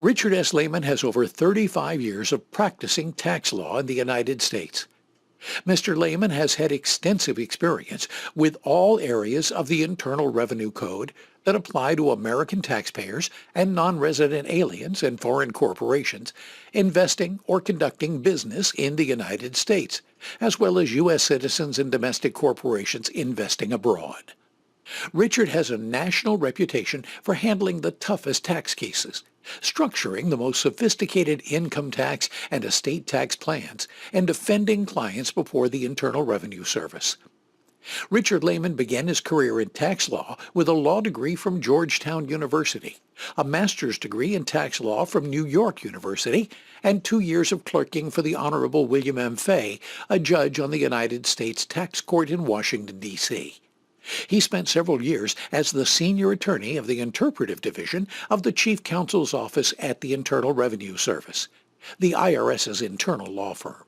Richard S. Lehman has over 35 years of practicing tax law in the United States. Mr. Lehman has had extensive experience with all areas of the Internal Revenue Code that apply to American taxpayers and non-resident aliens and foreign corporations investing or conducting business in the United States, as well as U.S. citizens and domestic corporations investing abroad. Richard has a national reputation for handling the toughest tax cases, structuring the most sophisticated income tax and estate tax plans, and defending clients before the Internal Revenue Service. Richard Lehman began his career in tax law with a law degree from Georgetown University, a master's degree in tax law from New York University, and 2 years of clerking for the Honorable William M. Fay, a judge on the United States Tax Court in Washington, D.C. He spent several years as the senior attorney of the interpretive division of the Chief Counsel's Office at the Internal Revenue Service, the IRS's internal law firm.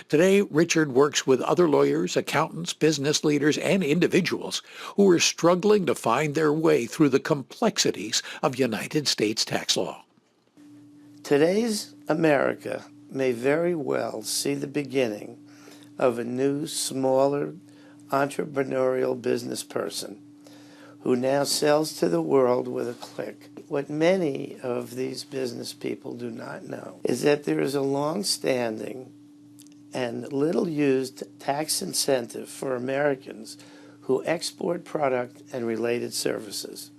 Today, Richard works with other lawyers, accountants, business leaders, and individuals who are struggling to find their way through the complexities of United States tax law. Today's America may very well see the beginning of a new, smaller, entrepreneurial business person who now sells to the world with a click. What many of these business people do not know is that there is a long-standing and little-used tax incentive for Americans who export product and related services.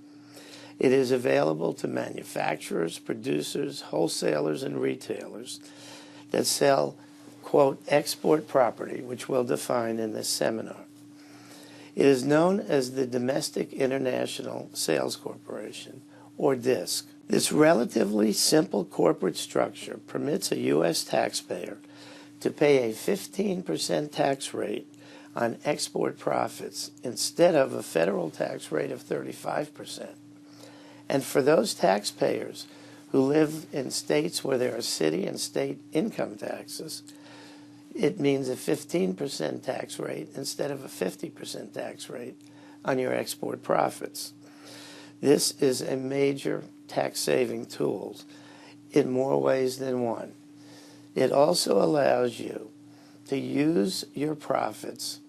It is available to manufacturers, producers, wholesalers, and retailers that sell, quote, export property, which we'll define in this seminar. It is known as the Domestic International Sales Corporation, or DISC. This relatively simple corporate structure permits a U.S. taxpayer to pay a 15% tax rate on export profits instead of a federal tax rate of 35%. And for those taxpayers who live in states where there are city and state income taxes, it means a 15% tax rate instead of a 50% tax rate on your export profits. This is a major tax-saving tool in more ways than one. It also allows you to use your profits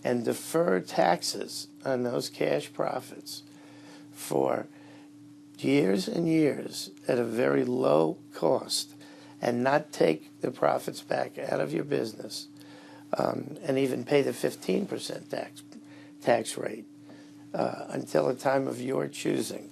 and defer taxes on those cash profits for years and years at a very low cost, and not take the profits back out of your business and even pay the 15% tax rate until a time of your choosing.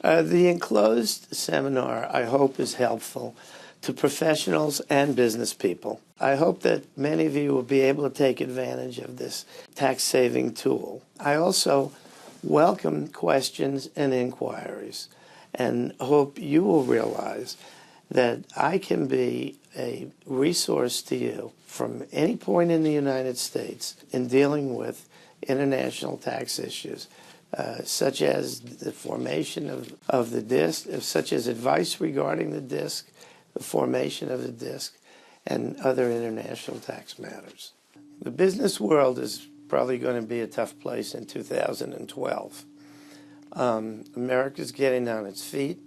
The enclosed seminar, I hope, is helpful to professionals and business people. I hope that many of you will be able to take advantage of this tax-saving tool. I also welcome questions and inquiries and hope you will realize that I can be a resource to you from any point in the United States in dealing with international tax issues, such as the formation of the DISC, such as advice regarding the DISC, the formation of the DISC, and other international tax matters. The business world is probably going to be a tough place in 2012. America's getting on its feet,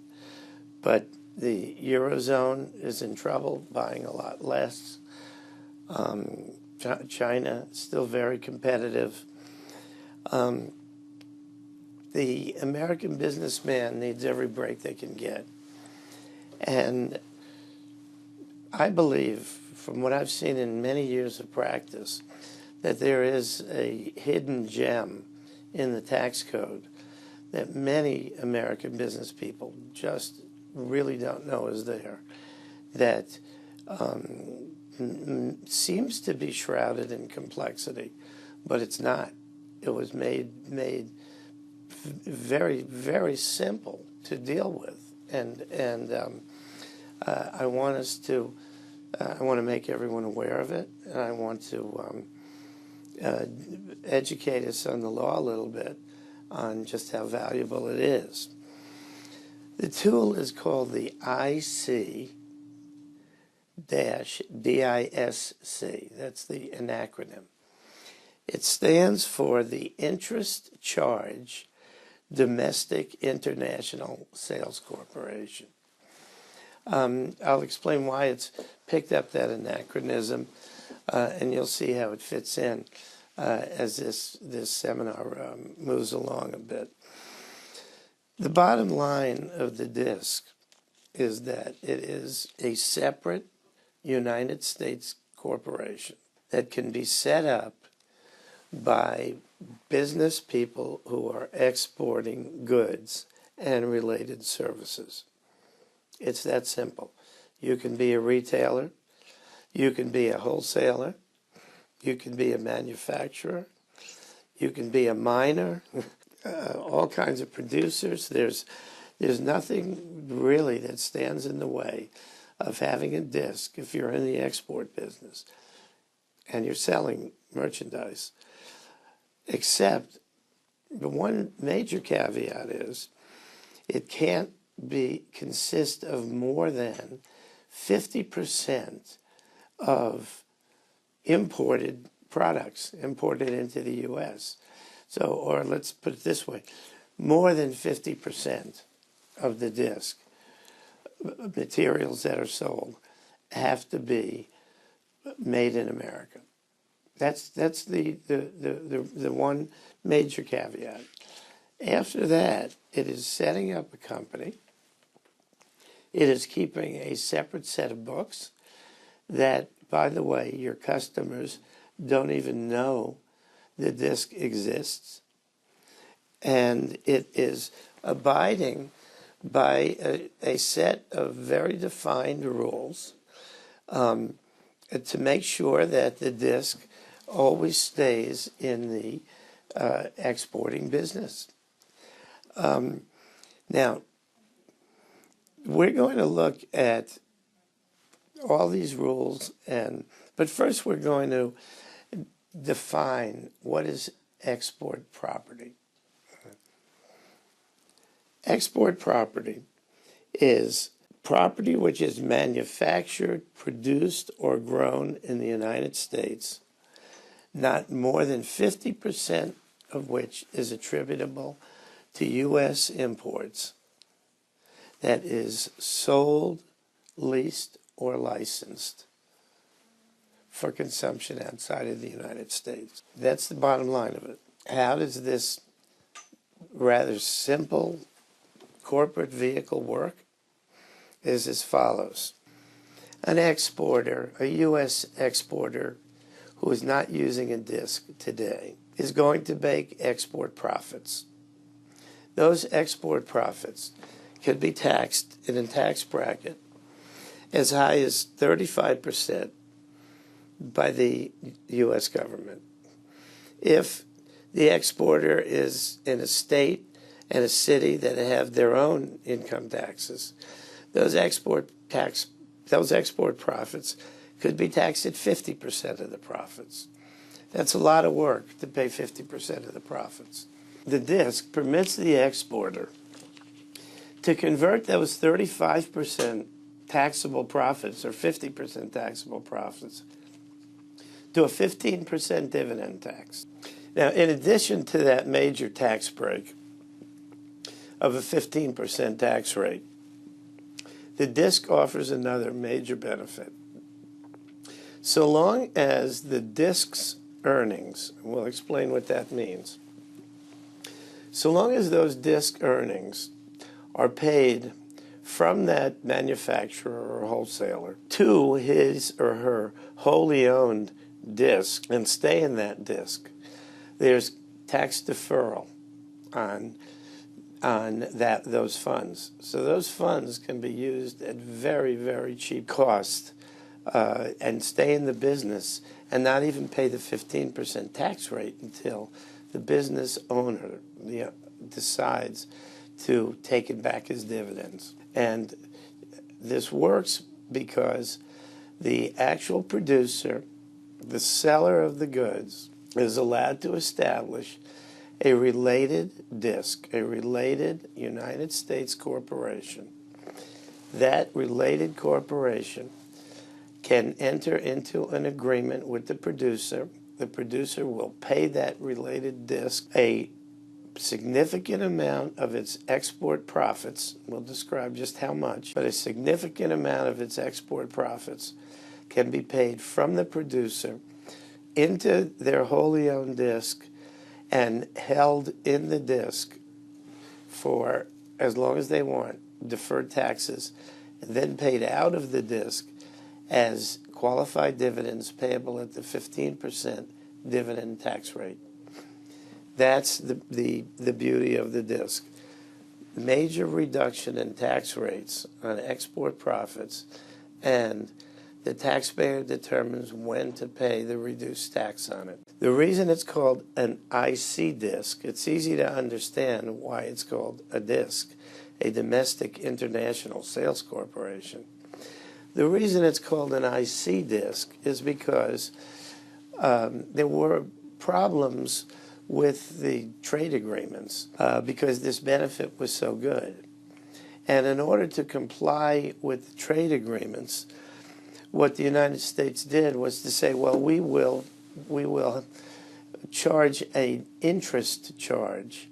but the Eurozone is in trouble, buying a lot less. China is still very competitive. The American businessman needs every break they can get. And I believe, from what I've seen in many years of practice, that there is a hidden gem in the tax code that many American business people just really don't know is there, that seems to be shrouded in complexity, but it's not. It was made very, very simple to deal with, and I want to make everyone aware of it, and I want to educate us on the law a little bit on just how valuable it is. The tool is called the IC-DISC. That's the acronym. It stands for the Interest Charge Domestic International Sales Corporation. I'll explain why it's picked up that anachronism, and you'll see how it fits in as this seminar moves along a bit. The bottom line of the disc is that it is a separate United States corporation that can be set up by business people who are exporting goods and related services. It's that simple. You can be a retailer, you can be a wholesaler, you can be a manufacturer, you can be a miner, all kinds of producers. There's nothing really that stands in the way of having a disc if you're in the export business and you're selling merchandise, except the one major caveat is it can't consist of more than 50% of imported products imported into the U.S. So, or let's put it this way, more than 50% of the disc materials that are sold have to be made in America. That's the one major caveat. After that, it is setting up a company. It is keeping a separate set of books that, by the way, your customers don't even know the disc exists. And it is abiding by a set of very defined rules to make sure that the disc always stays in the exporting business. Now, we're going to look at all these rules, but first we're going to define what is export property. Export property is property which is manufactured, produced, or grown in the United States, not more than 50% of which is attributable to U.S. imports, that is sold, leased, or licensed for consumption outside of the United States. That's the bottom line of it. How does this rather simple corporate vehicle work? Is as follows. An exporter, a U.S. exporter who is not using a disc today, is going to make export profits. Those export profits could be taxed in a tax bracket as high as 35% by the U.S. government. If the exporter is in a state and a city that have their own income taxes, those export profits could be taxed at 50% of the profits. That's a lot of work to pay 50% of the profits. The disc permits the exporter to convert those 35% taxable profits or 50% taxable profits to a 15% dividend tax. Now, in addition to that major tax break of a 15% tax rate, the disc offers another major benefit. So long as the disc's earnings, we'll explain what that means, so long as those disc earnings are paid from that manufacturer or wholesaler to his or her wholly owned disc and stay in that disc, there's tax deferral on those funds. So those funds can be used at very, very cheap cost and stay in the business and not even pay the 15% tax rate until the business owner decides to take it back as dividends. And this works because the actual producer, the seller of the goods, is allowed to establish a related disc, a related United States corporation. That related corporation can enter into an agreement with the producer. The producer will pay that related disc a significant amount of its export profits, we'll describe just how much, but a significant amount of its export profits can be paid from the producer into their wholly owned disk and held in the disk for as long as they want, deferred taxes, and then paid out of the disk as qualified dividends payable at the 15% dividend tax rate. That's the beauty of the disk. Major reduction in tax rates on export profits, and the taxpayer determines when to pay the reduced tax on it. The reason it's called an IC disk, it's easy to understand why it's called a disk, a domestic international sales corporation. The reason it's called an IC disk is because there were problems with the trade agreements because this benefit was so good. And in order to comply with the trade agreements, what the United States did was to say, well, we will charge an interest charge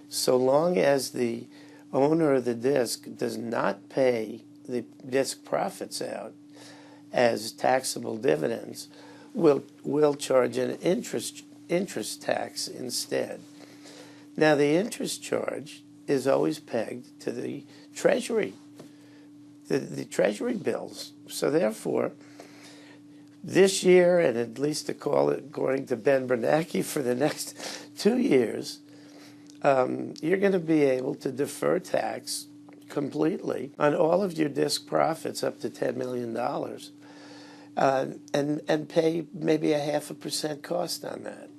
so long as the owner of the disk does not pay the disk profits out as taxable dividends, we'll charge an interest tax instead. Now, the interest charge is always pegged to the Treasury, the Treasury bills. So therefore, this year, and at least according to Ben Bernanke, for the next 2 years, you're going to be able to defer tax completely on all of your disk profits up to $10 million and pay maybe 0.5% cost on that.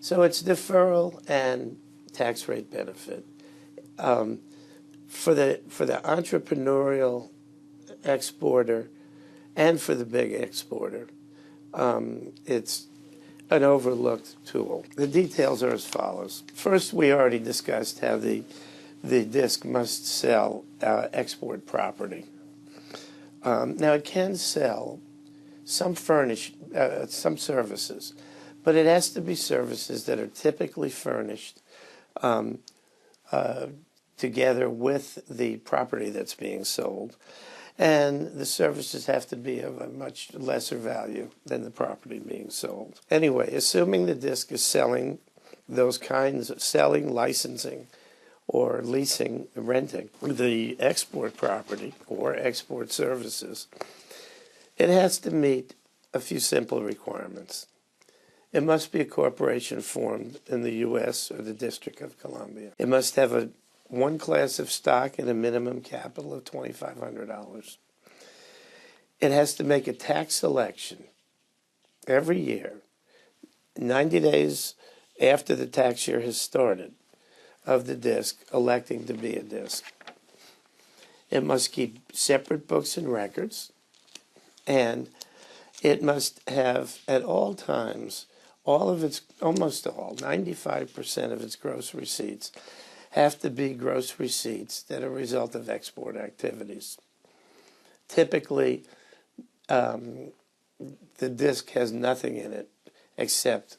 So it's deferral and tax rate benefit. For the entrepreneurial exporter and for the big exporter, it's an overlooked tool. The details are as follows. First, we already discussed how the disk must sell export property. Now, it can sell some services, but it has to be services that are typically furnished together with the property that's being sold. And the services have to be of a much lesser value than the property being sold. Anyway, assuming the disk is selling those kinds of selling, licensing, or leasing, renting the export property or export services, it has to meet a few simple requirements. It must be a corporation formed in the U.S. or the District of Columbia. It must have one class of stock and a minimum capital of $2,500. It has to make a tax election every year, 90 days after the tax year has started, of the disk electing to be a disk. It must keep separate books and records, and it must have at all times almost all, 95% of its gross receipts have to be gross receipts that are a result of export activities. Typically, the disk has nothing in it except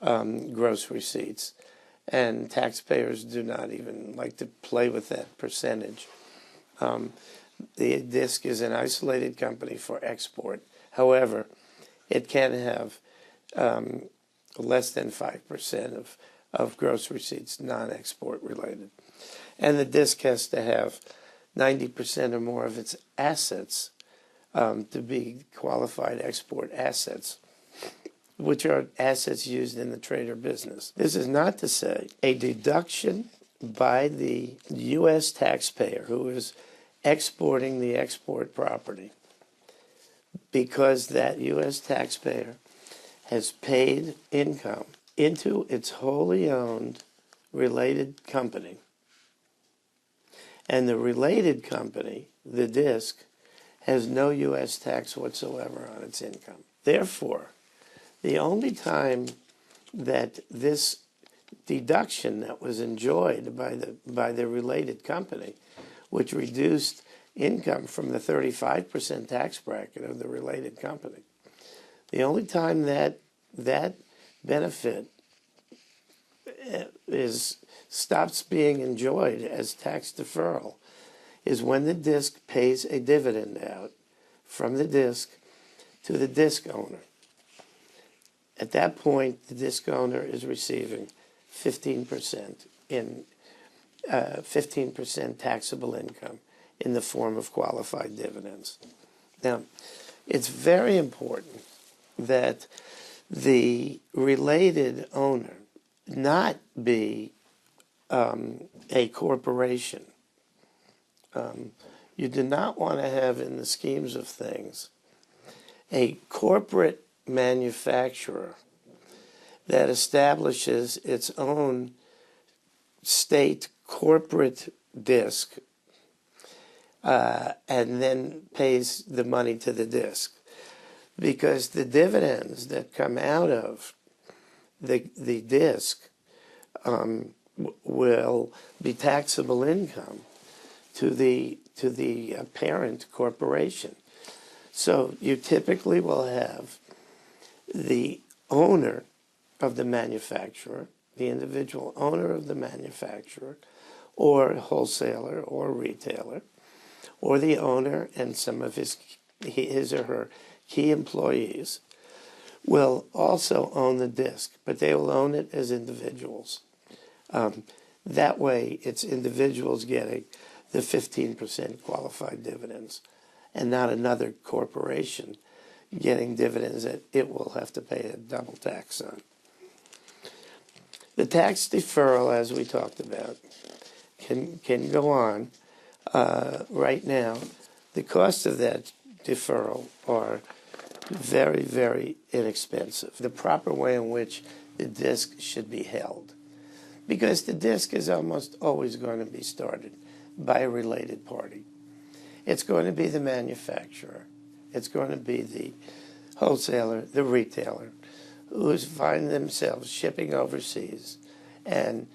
gross receipts, and taxpayers do not even like to play with that percentage. The disk is an isolated company for export. However, it can have less than 5% of gross receipts non-export related. And the disk has to have 90% or more of its assets to be qualified export assets, which are assets used in the trade or business. This is not to say a deduction by the U.S. taxpayer who is exporting the export property, because that U.S. taxpayer has paid income into its wholly owned related company. And the related company, the disk, has no U.S. tax whatsoever on its income. Therefore, the only time that this deduction that was enjoyed by the related company, which reduced income from the 35% tax bracket of the related company, the only time that benefit stops being enjoyed as tax deferral is when the DISC pays a dividend out from the DISC to the DISC owner. At that point, the DISC owner is receiving 15% in 15% taxable income in the form of qualified dividends. Now, it's very important that the related owner not be a corporation. You do not want to have, in the schemes of things, a corporate manufacturer that establishes its own state corporate DISC and then pays the money to the DISC. Because the dividends that come out of the DISC will be taxable income to the parent corporation. So you typically will have the owner of the manufacturer, the individual owner of the manufacturer, or wholesaler or retailer, or the owner and some of his or her key employees will also own the DISC, but they will own it as individuals. That way, it's individuals getting the 15% qualified dividends and not another corporation getting dividends that it will have to pay a double tax on. The tax deferral, as we talked about, can go on. Right now, the cost of that deferral are very, very inexpensive. The proper way in which the DISC should be held. Because the DISC is almost always going to be started by a related party. It's going to be the manufacturer. It's going to be the wholesaler, the retailer, who find themselves shipping overseas and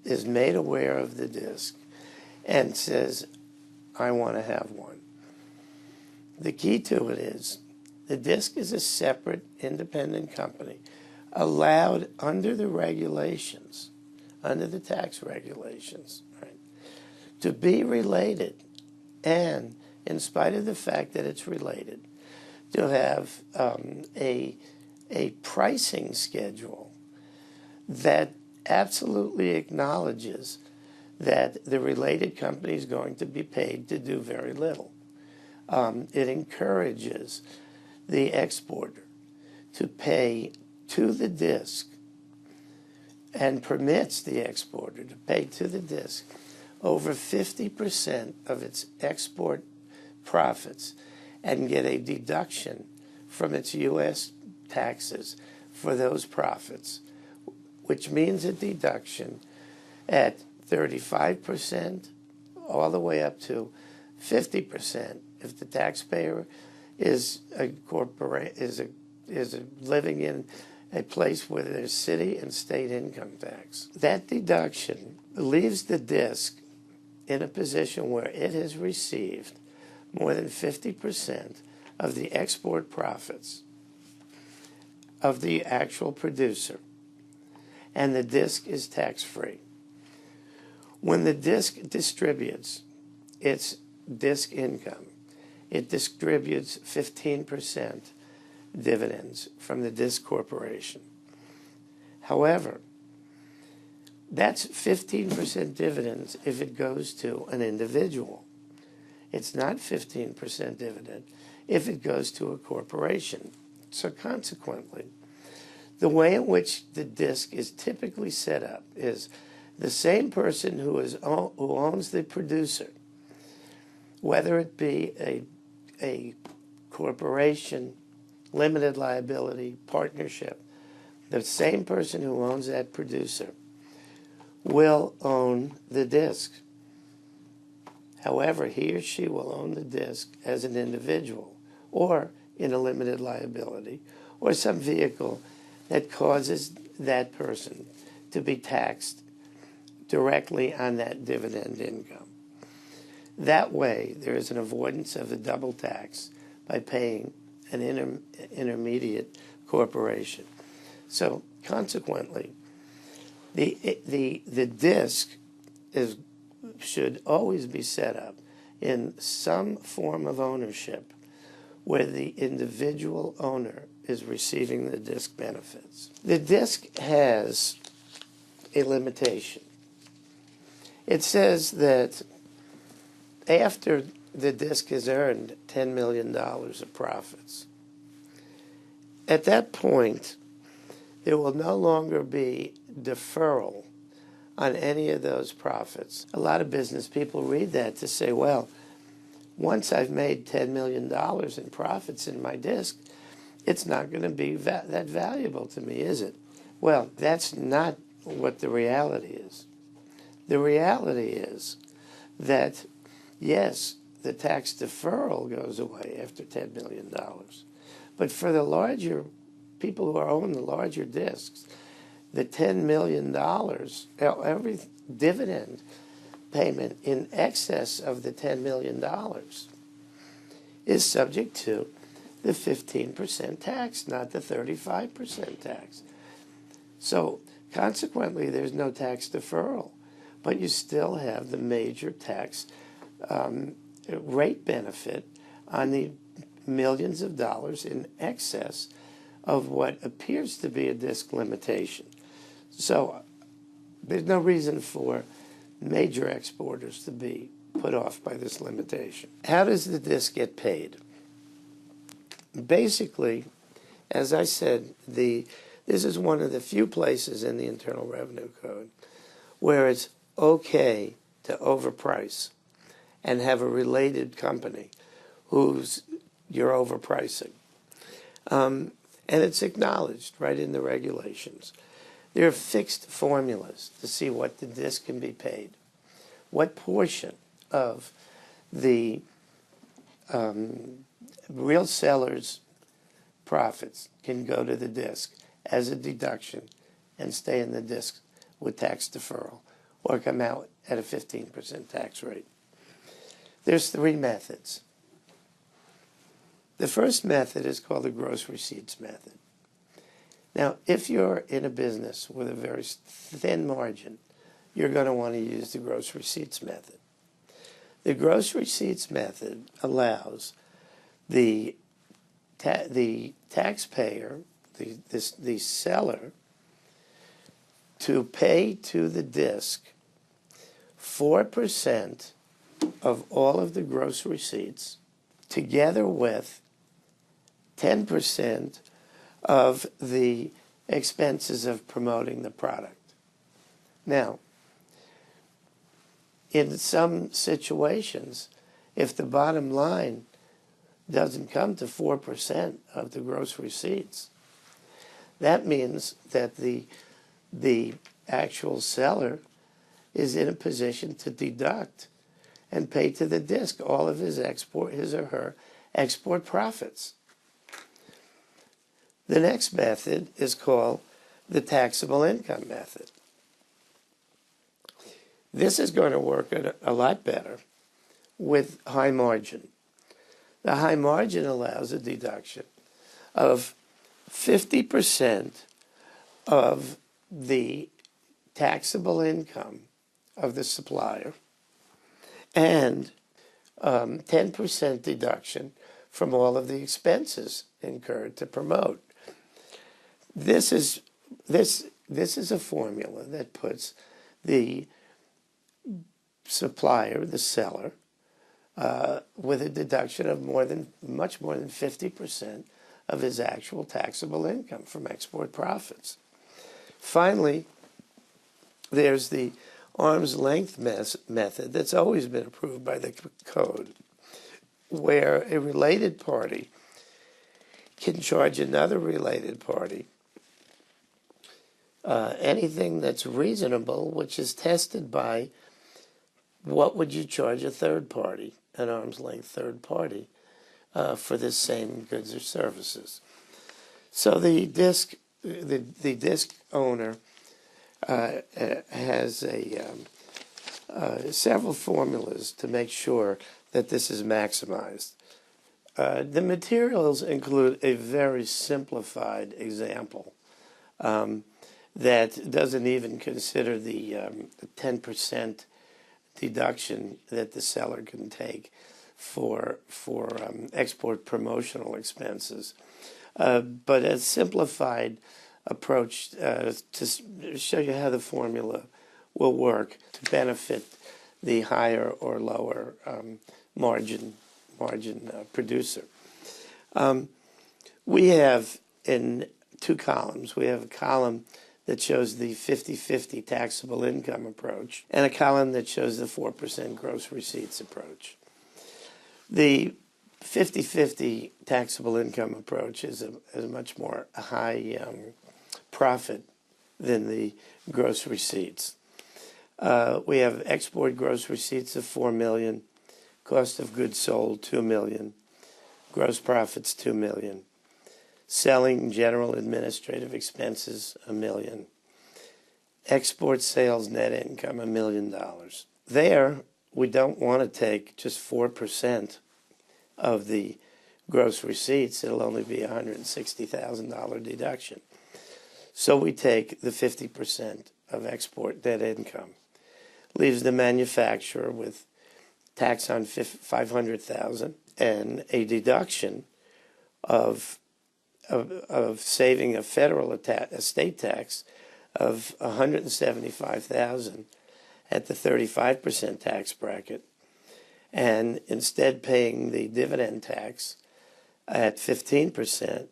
is made aware of the DISC and says, I want to have one. The key to it is the DISC is a separate independent company allowed under the regulations, under the tax regulations, right, to be related, and in spite of the fact that it's related, to have a pricing schedule that absolutely acknowledges that the related company is going to be paid to do very little. It encourages the exporter to pay to the DISC and permits the exporter to pay to the DISC over 50% of its export profits and get a deduction from its U.S. taxes for those profits, which means a deduction at 35% all the way up to 50% if the taxpayer is living in a place where there's city and state income tax. That deduction leaves the DISC in a position where it has received more than 50% of the export profits of the actual producer, and the DISC is tax-free. When the DISC distributes its DISC income, it distributes 15% dividends from the DISC corporation. However, that's 15% dividends if it goes to an individual. It's not 15% dividend if it goes to a corporation. So consequently, the way in which the DISC is typically set up is the same person who owns the producer, whether it be a corporation, limited liability, partnership, the same person who owns that producer will own the DISC. However, he or she will own the DISC as an individual or in a limited liability or some vehicle that causes that person to be taxed directly on that dividend income. That way, there is an avoidance of a double tax by paying an intermediate corporation. So, consequently, The disc should always be set up in some form of ownership where the individual owner is receiving the disc benefits. The disc has a limitation. It says that after the disc has earned $10 million of profits, at that point, there will no longer be deferral on any of those profits. A lot of business people read that to say, well, once I've made $10 million in profits in my disc, it's not going to be that valuable to me, is it? Well, that's not what the reality is. The reality is that, yes, the tax deferral goes away after $10 million. But for the larger people who own the larger discs, the $10 million, every dividend payment in excess of the $10 million is subject to the 15% tax, not the 35% tax. So consequently, there's no tax deferral, but you still have the major tax rate benefit on the millions of dollars in excess of what appears to be a disc limitation. So there's no reason for major exporters to be put off by this limitation. How does the disc get paid? Basically, as I said, this is one of the few places in the Internal Revenue Code where it's okay to overprice and have a related company who's you're overpricing. And it's acknowledged right in the regulations. There are fixed formulas to see what the disc can be paid. What portion of the real seller's profits can go to the disc as a deduction and stay in the disc with tax deferral or come out at a 15% tax rate. There's three methods. The first method is called the gross receipts method. Now, if you're in a business with a very thin margin, you're going to want to use the gross receipts method. The gross receipts method allows the taxpayer, the seller, to pay to the disc 4% of all of the gross receipts, together with 10% of the expenses of promoting the product. Now, in some situations, if the bottom line doesn't come to 4% of the gross receipts, that means that the actual seller is in a position to deduct and pay to the disc all of his or her export profits. The next method is called the taxable income method. This is going to work a lot better with high margin. The high margin allows a deduction of 50% of the taxable income of the supplier and 10% deduction from all of the expenses incurred to promote. This is a formula that puts the supplier, the seller, with a deduction of much more than 50% of his actual taxable income from export profits. Finally, there's the arm's length method that's always been approved by the code, where a related party can charge another related party anything that's reasonable, which is tested by what would you charge a third party, an arm's length third party, for the same goods or services. So the disc owner has several formulas to make sure that this is maximized. The materials include a very simplified example that doesn't even consider the 10% deduction that the seller can take for export promotional expenses. But a simplified approach to show you how the formula will work to benefit the higher or lower margin producer. We have in two columns. We have a column that shows the 50-50 taxable income approach and a column that shows the 4% gross receipts approach. The 50-50 taxable income approach is a much more high profit than the gross receipts. We have export gross receipts of $4 million, cost of goods sold $2 million, gross profits $2 million, selling general administrative expenses $1 million, export sales net income $1 million. There, we don't want to take just 4% of the gross receipts. It'll only be a $160,000 deduction. So we take the 50% of export net income. Leaves the manufacturer with tax on $500,000 and a deduction of saving a federal estate tax of $175,000 at the 35% tax bracket, and instead paying the dividend tax at 15%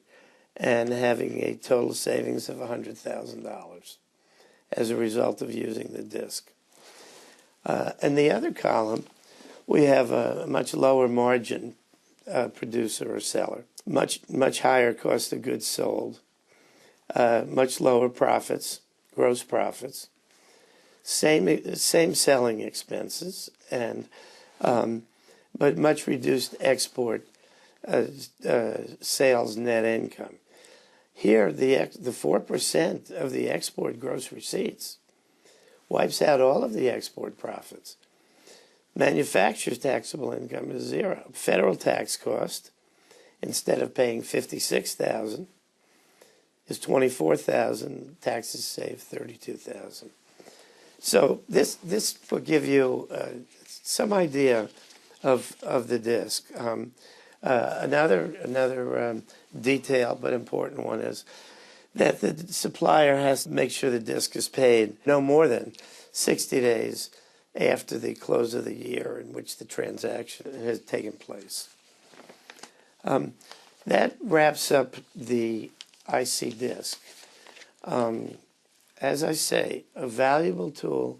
and having a total savings of $100,000 as a result of using the DISC. In the other column, we have a much lower margin producer or seller, much higher cost of goods sold, much lower profits, gross profits, same selling expenses, and but much reduced export sales net income. Here, the 4% of the export gross receipts wipes out all of the export profits. Manufacturer's taxable income is zero. Federal tax cost, instead of paying $56,000, is $24,000. Taxes save $32,000. So this will give you some idea of the DISC. Another detail but important one is that the supplier has to make sure the DISC is paid no more than 60 days after the close of the year in which the transaction has taken place. That wraps up the IC DISC. As I say, a valuable tool,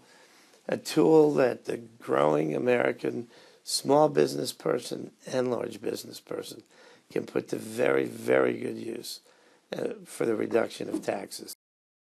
a tool that the growing American small business person and large business person can put to very, very good use for the reduction of taxes.